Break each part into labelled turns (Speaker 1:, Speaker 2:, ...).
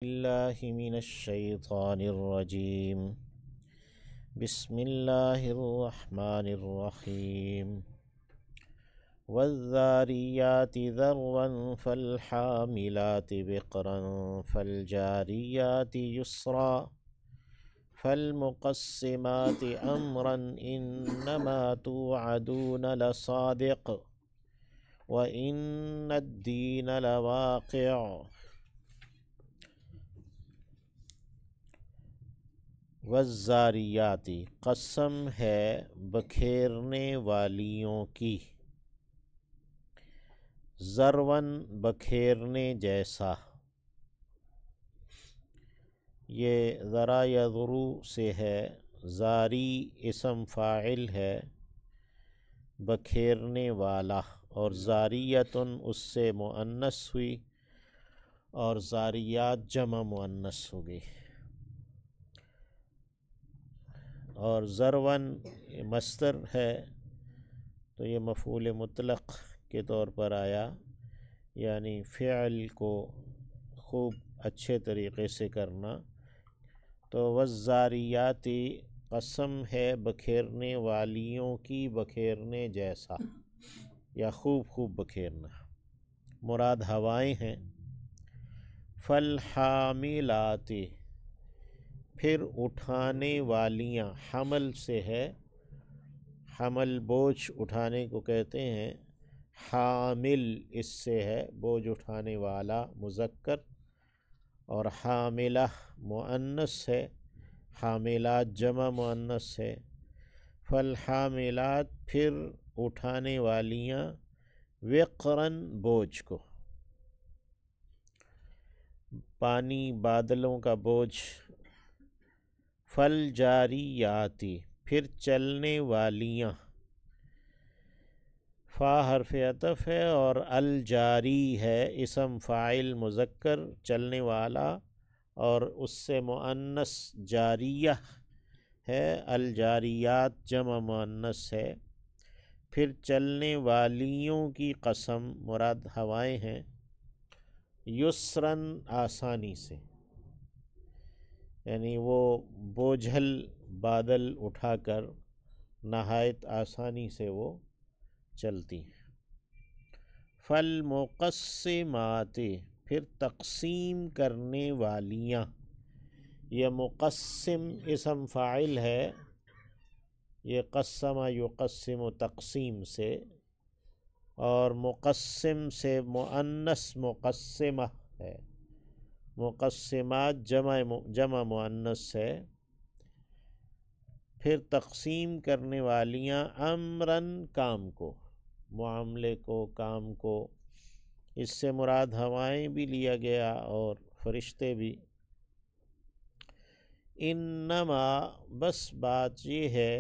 Speaker 1: الله من الشيطان الرجيم. بسم الله الرحمن الرحيم. والذاريات ذروا فالحاملات وقرا فالجاريات يسرا فالمقسمات أمرا إنما توعدون لصادق وإن الدين لواقع. والذاریاتی قسم ہے بکھیرنے والیوں کی، ذرون بکھیرنے جیسا، یہ ذرا یا ذرو سے ہے، زاری اسم فاعل ہے، بکھیرنے والا، اور زاریتن اس سے مؤنث ہوئی اور زاریات جمع مؤنث ہو گئی، اور ذرون مصدر ہے تو یہ مفعول مطلق کے طور پر آیا، یعنی فعل کو خوب اچھے طریقے سے کرنا۔ تو والذاریاتی قسم ہے بکھیرنے والیوں کی بکھیرنے جیسا یا خوب خوب بکھیرنا، مراد ہوائیں ہیں۔ فالحاملاتی پھر اٹھانے والیاں، حمل سے ہے، حمل بوجھ اٹھانے کو کہتے ہیں، حامل اس سے ہے بوجھ اٹھانے والا مذکر، اور حاملہ مؤنث ہے، حاملات جمع مؤنث ہے۔ فالحاملات پھر اٹھانے والیاں، وقرن بوجھ کو، پانی بادلوں کا بوجھ۔ فالجاریاتی پھر چلنے والیاں، فا حرف عطف ہے اور الجاری ہے اسم فاعل مذکر چلنے والا، اور اس سے مؤنث جاریہ ہے، الجاریات جمع مؤنث ہے۔ پھر چلنے والیوں کی قسم، مراد ہوائیں ہیں، یسرن آسانی سے، یعنی وہ بوجھل بادل اٹھا کر نہایت آسانی سے وہ چلتی ہیں۔ فالمقسمات پھر تقسیم کرنے والیاں، یہ مقسم اسم فاعل ہے، یہ قسم یقسم تقسیم سے، اور مقسم سے مؤنث مقسمہ ہے، مقسمات جمع مؤنث ہے۔ پھر تقسیم کرنے والیاں، امراً کام کو، معاملے کو، کام کو، اس سے مراد ہوائیں بھی لیا گیا اور فرشتے بھی۔ انما بس بات یہ ہے،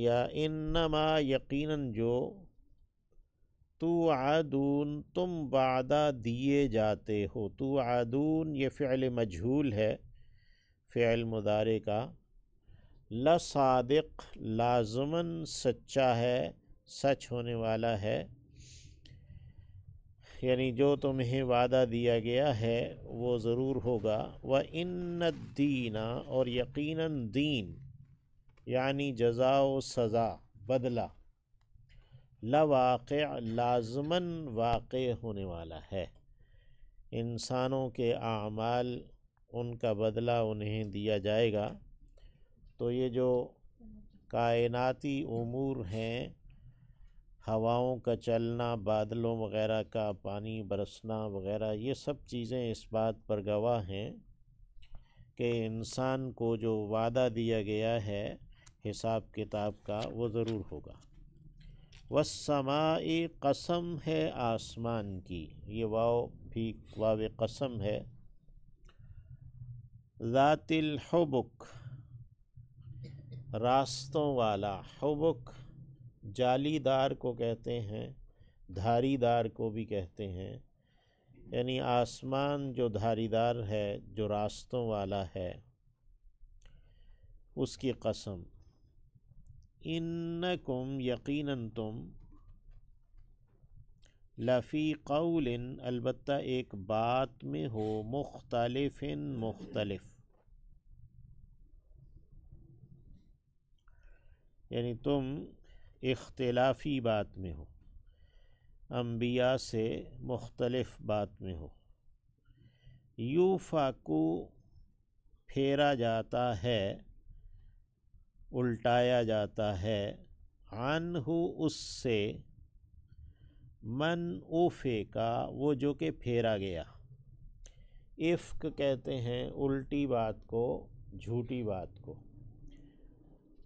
Speaker 1: یا انما یقیناً جو، توعدون تم وعدہ دیے جاتے ہو، توعدون یہ فعل مجہول ہے، فعل مضارع کا، لصادق لازماً سچا ہے، سچ ہونے والا ہے، یعنی جو تمہیں وعدہ دیا گیا ہے وہ ضرور ہوگا۔ وَإِنَّ الدِّينَ اور یقیناً دین، یعنی جزا و سزا، بدلہ، لواقع لازماً واقع ہونے والا ہے، انسانوں کے اعمال ان کا بدلہ انہیں دیا جائے گا۔ تو یہ جو کائناتی امور ہیں، ہواؤں کا چلنا، بادلوں وغیرہ کا پانی برسنا وغیرہ، یہ سب چیزیں اس بات پر گواہ ہیں کہ انسان کو جو وعدہ دیا گیا ہے حساب کتاب کا وہ ضرور ہوگا۔ والسماء قسم ہے آسمان کی، یہ واو بھی واو قسم ہے، ذات الحبک راستوں والا، حبک جالی دار کو کہتے ہیں، دھاری دار کو بھی کہتے ہیں، یعنی آسمان جو دھاری دار ہے، جو راستوں والا ہے، اس کی قسم۔ انکم یقیناً تم، لفی قول البتہ ایک بات میں ہو، مختلف مختلف، یعنی تم اختلافی بات میں ہو، انبیاء سے مختلف بات میں ہو۔ یوفاکو پھیرا جاتا ہے، الٹایا جاتا ہے، عنہ اس سے، من اوفے کا وہ جو کہ پھیرا گیا۔ افک کہتے ہیں الٹی بات کو، جھوٹی بات کو۔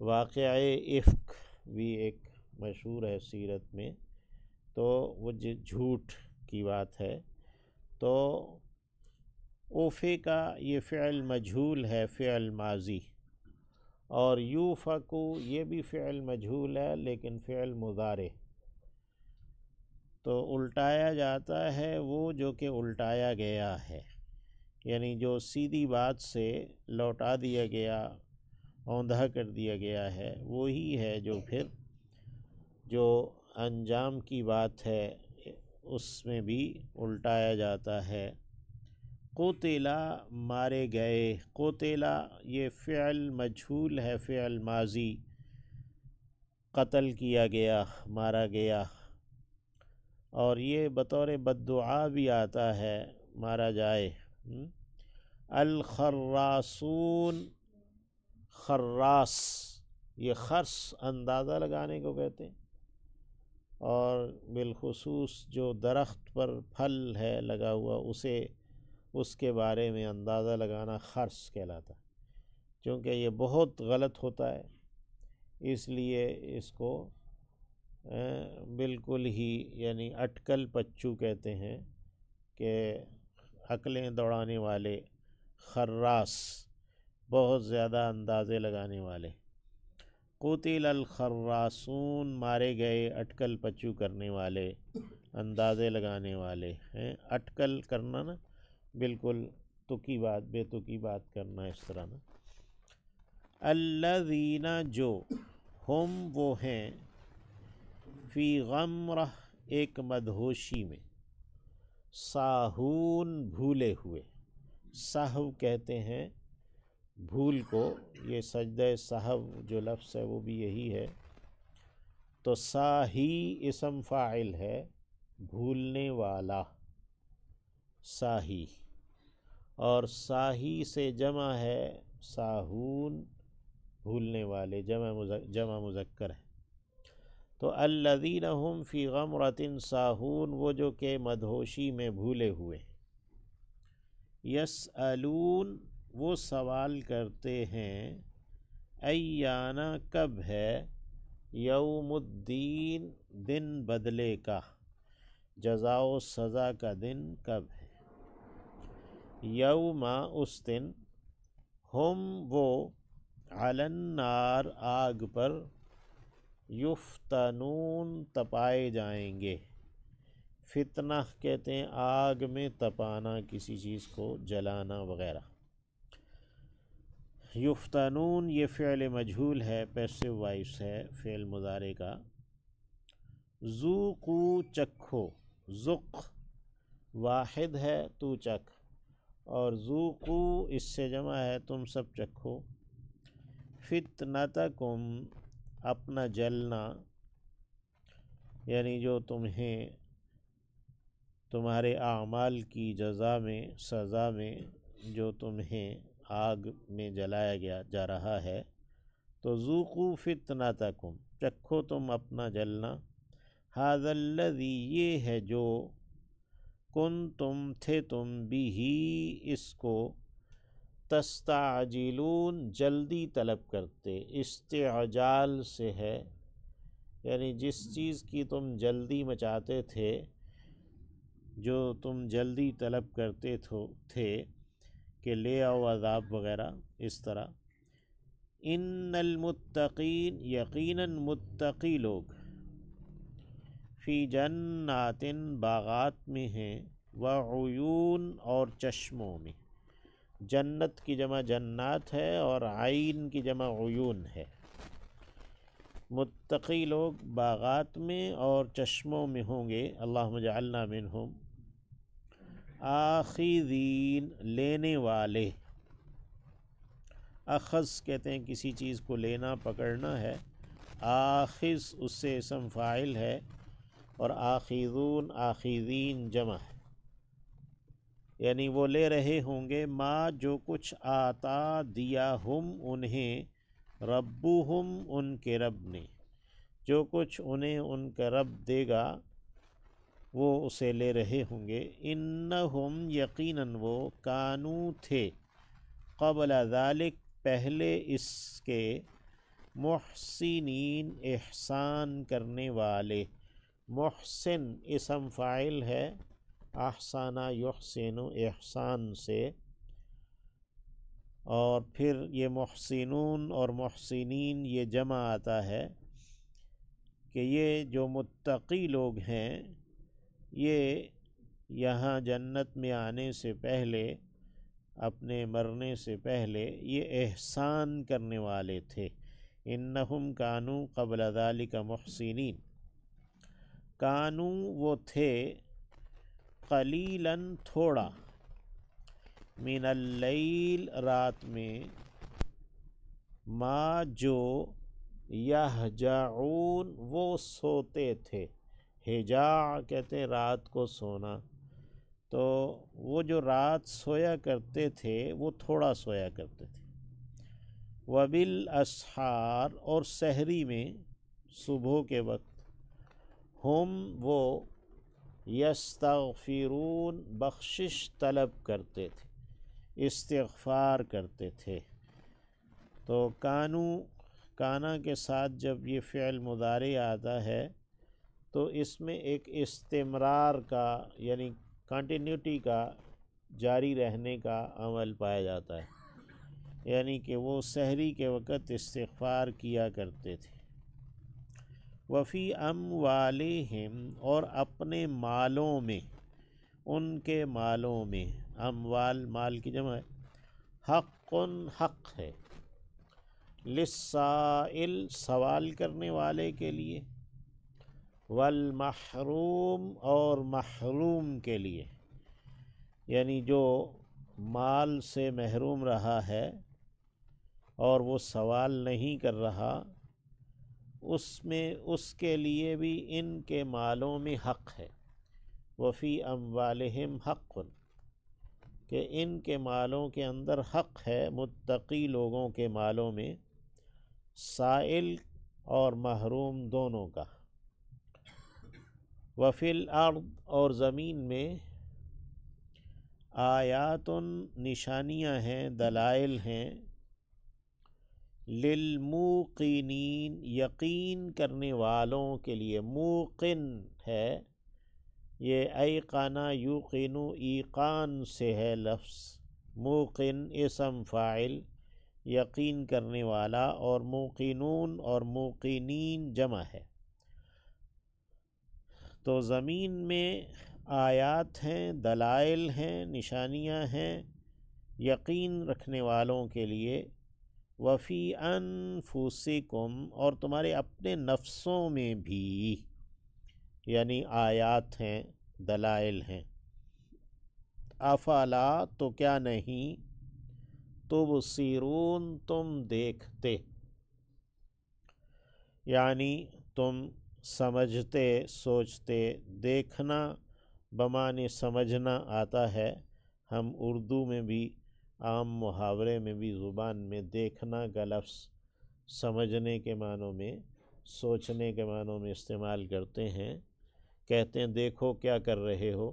Speaker 1: واقعہ افک بھی ایک مشہور ہے سیرت میں، تو وہ جھوٹ کی بات ہے۔ تو اوفے کا یہ فعل مجہول ہے، فعل ماضی، اور یوفکو یہ بھی فعل مجہول ہے لیکن فعل مضارع۔ تو الٹایا جاتا ہے وہ جو کہ الٹایا گیا ہے، یعنی جو سیدھی بات سے لوٹا دیا گیا، اوندھا کر دیا گیا ہے، وہی ہے جو پھر جو انجام کی بات ہے اس میں بھی الٹایا جاتا ہے۔ قتلا مارے گئے، قتلا یہ فعل مجہول ہے، فعل ماضی، قتل کیا گیا، مارا گیا، اور یہ بطور بددعا بھی آتا ہے، مارا جائے۔ الخراسون، خراس یہ خرس اندازہ لگانے کو کہتے ہیں، اور بالخصوص جو درخت پر پھل ہے لگا ہوا اس کے بارے میں اندازہ لگانا خرس کہلاتا ہے۔ چونکہ یہ بہت غلط ہوتا ہے، اس لیے اس کو بالکل ہی یعنی اٹکل پچو کہتے ہیں، کہ عقلیں دوڑانے والے، خراس بہت زیادہ اندازے لگانے والے۔ قتل الخراسون مارے گئے اٹکل پچو کرنے والے، اندازے لگانے والے ہیں۔ اٹکل کرنا نا، بالکل تکی بات، بے تکی بات کرنا، اس طرح نا۔ الذین جو، ہم وہ ہیں، فی غمرہ ایک مدہوشی میں، ساہون بھولے ہوئے، سہو کہتے ہیں بھول کو، یہ سجدہ سہو جو لفظ ہے وہ بھی یہی ہے۔ تو ساہی اسم فاعل ہے، بھولنے والا، ساہی، اور ساہی سے جمع ہے ساہون، بھولنے والے، جمع مذکر ہے۔ تو الذین هم فی غمرۃ ساہون وہ جو کہ مدہوشی میں بھولے ہوئے۔ یسألون وہ سوال کرتے ہیں، ایانا کب ہے، یوم الدین دن بدلے کا، جزا و سزا کا دن کب ہے۔ یوم اس دن، ہم وہ، علی النار آگ پر، یفتنون تپائے جائیں گے۔ فتنہ کہتے ہیں آگ میں تپانا، کسی چیز کو جلانا وغیرہ۔ یفتنون یہ فعل مجہول ہے، پیسو وائس ہے فعل مضارع کا۔ ذوقو چکھو، ذق واحد ہے تو چکھ، اور ذوقو اس سے جمع ہے تم سب چکھو۔ فتنتکم اپنا جلنا، یعنی جو تمہیں تمہارے اعمال کی جزا میں، سزا میں جو تمہیں آگ میں جلایا جا رہا ہے، تو ذوقوا فتنتکم چکھو تم اپنا جلنا۔ ھذا الذی یہ ہے جو، کنتم تھے تم بھی اس کو، تستعجلون جلدی طلب کرتے، استعجال سے ہے، یعنی جس چیز کی تم جلدی مچاتے تھے، جو تم جلدی طلب کرتے تھے کہ لے آؤ عذاب وغیرہ، اس طرح۔ ان المتقین یقیناً متقی لوگ، فی جنات باغات میں ہیں، وعیون اور چشموں میں۔ جنت کی جمع جنات ہے، اور عین کی جمع عیون ہے۔ متقی لوگ باغات میں اور چشموں میں ہوں گے، اللہم اجعلنا منہم، آخذین لینے والے، اخذ کہتے ہیں کسی چیز کو لینا پکڑنا ہے، آخذ اس سے اسم فاعل ہے، اور آخذون آخذین جمع ہے، یعنی وہ لے رہے ہوں گے ما جو کچھ آتا دیا ہم انہیں، ربہم ان کے رب نے، جو کچھ انہیں ان کا رب دے گا وہ اسے لے رہے ہوں گے، انہم یقیناً وہ کانو تھے، قبل ذالک پہلے اس کے، محسنین احسان کرنے والے، محسن اسم فاعل ہے، احسانہ یحسن احسان سے، اور پھر یہ محسنون اور محسنین یہ جمع آتا ہے کہ یہ جو متقی لوگ ہیں یہ یہاں جنت میں آنے سے پہلے، اپنے مرنے سے پہلے یہ احسان کرنے والے تھے، انہم کانو قبل ذالک محسنین، کانو وہ تھے، قلیلاً تھوڑا، من اللیل رات میں، ما جو، یہجعون وہ سوتے تھے، ہجاع کہتے ہیں رات کو سونا، تو وہ جو رات سویا کرتے تھے وہ تھوڑا سویا کرتے تھے، وبالاسحار اور سحری میں، صبح کے وقت، ہم وہ، یستغفرون بخشش طلب کرتے تھے، استغفار کرتے تھے۔ تو کانو، کانا کے ساتھ جب یہ فعل مضارع آتا ہے تو اس میں ایک استمرار کا یعنی کنٹینیوٹی کا، جاری رہنے کا عمل پایا جاتا ہے، یعنی کہ وہ سحری کے وقت استغفار کیا کرتے تھے، وفی اموالہم اور اپنے مالوں میں، ان کے مالوں میں، اموال مال کی جمع ہے، حق حق ہے، للسائل سوال کرنے والے کے لیے، والمحروم اور محروم کے لیے، یعنی جو مال سے محروم رہا ہے اور وہ سوال نہیں کر رہا، اس میں اس کے لیے بھی ان کے مالوں میں حق ہے، وفی اموالہم حق، کہ ان کے مالوں کے اندر حق ہے، متقی لوگوں کے مالوں میں، سائل اور محروم دونوں کا، وفی الارض اور زمین میں، آیات نشانیاں ہیں، دلائل ہیں، للموقنین یقین کرنے والوں کے لیے، موقن ہے یہ، ایقانا یوقینو ایقان سے ہے لفظ، موقن اسم فاعل یقین کرنے والا، اور موقنون اور موقنین جمع ہے، تو زمین میں آیات ہیں، دلائل ہیں، نشانیاں ہیں یقین رکھنے والوں کے لیے، وفی انفسکم اور تمہارے اپنے نفسوں میں بھی، یعنی آیات ہیں، دلائل ہیں، افلا تو کیا نہیں، تبصرون تم دیکھتے، یعنی تم سمجھتے سوچتے، دیکھنا بمعنی سمجھنا آتا ہے، ہم اردو میں بھی عام محاورے میں بھی زبان میں دیکھنا کا لفظ سمجھنے کے معنوں میں، سوچنے کے معنوں میں استعمال کرتے ہیں، کہتے ہیں دیکھو کیا کر رہے ہو،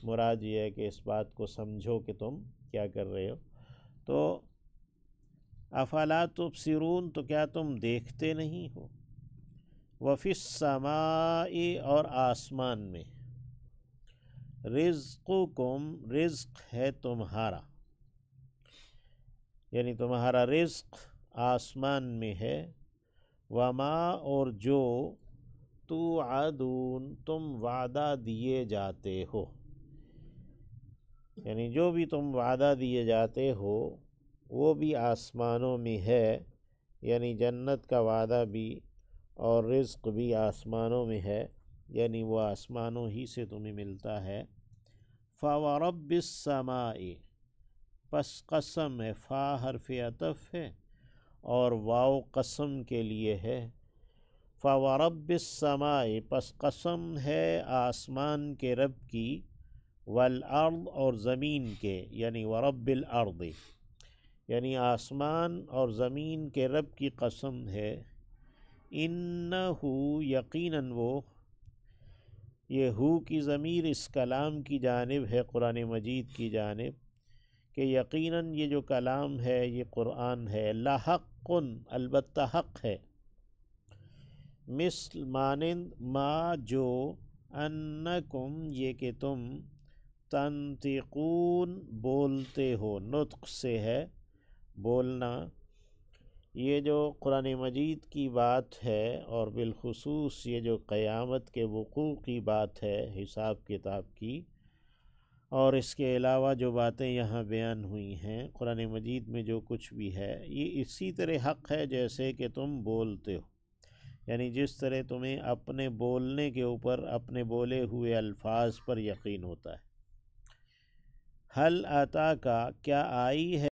Speaker 1: مراد یہ ہے کہ اس بات کو سمجھو کہ تم کیا کر رہے ہو، تو افلا تبصرون تو کیا تم دیکھتے نہیں ہو، وفی السماء اور آسمان میں، رزقکم رزق ہے تمہارا، یعنی تمہارا رزق آسمان میں ہے، وما اور جو، توعدون تم وعدہ دیے جاتے ہو، یعنی جو بھی تم وعدہ دیے جاتے ہو وہ بھی آسمانوں میں ہے، یعنی جنت کا وعدہ بھی اور رزق بھی آسمانوں میں ہے، یعنی وہ آسمانوں ہی سے تمہیں ملتا ہے۔ فَوَرَبِّ السَّمَاءِ، پس قسم ہے، فا حرف عطف ہے اور واو قسم کے لیے ہے۔ فَوَرَبِّ السَّمَاءِ، پس قسم ہے آسمان کے رب کی، والارض، اور زمین کے، یعنی ورب الارض، یعنی آسمان اور زمین کے رب کی قسم ہے۔ انہو، یقیناً وہ، یہ ہو کی ضمیر اس کلام کی جانب ہے، قرآن مجید کی جانب، کہ یقیناً یہ جو کلام ہے، یہ قرآن ہے، لحق، البتہ حق ہے، مثل مانند، ما جو، انکم، یہ کہ تم، تنطقون، بولتے ہو، نطق سے ہے بولنا۔ یہ جو قرآن مجید کی بات ہے، اور بالخصوص یہ جو قیامت کے وقوع کی بات ہے، حساب کتاب کی، اور اس کے علاوہ جو باتیں یہاں بیان ہوئی ہیں قرآن مجید میں، جو کچھ بھی ہے، یہ اسی طرح حق ہے جیسے کہ تم بولتے ہو، یعنی جس طرح تمہیں اپنے بولنے کے اوپر، اپنے بولے ہوئے الفاظ پر یقین ہوتا ہے۔ حل آتا کا، کیا آئی ہے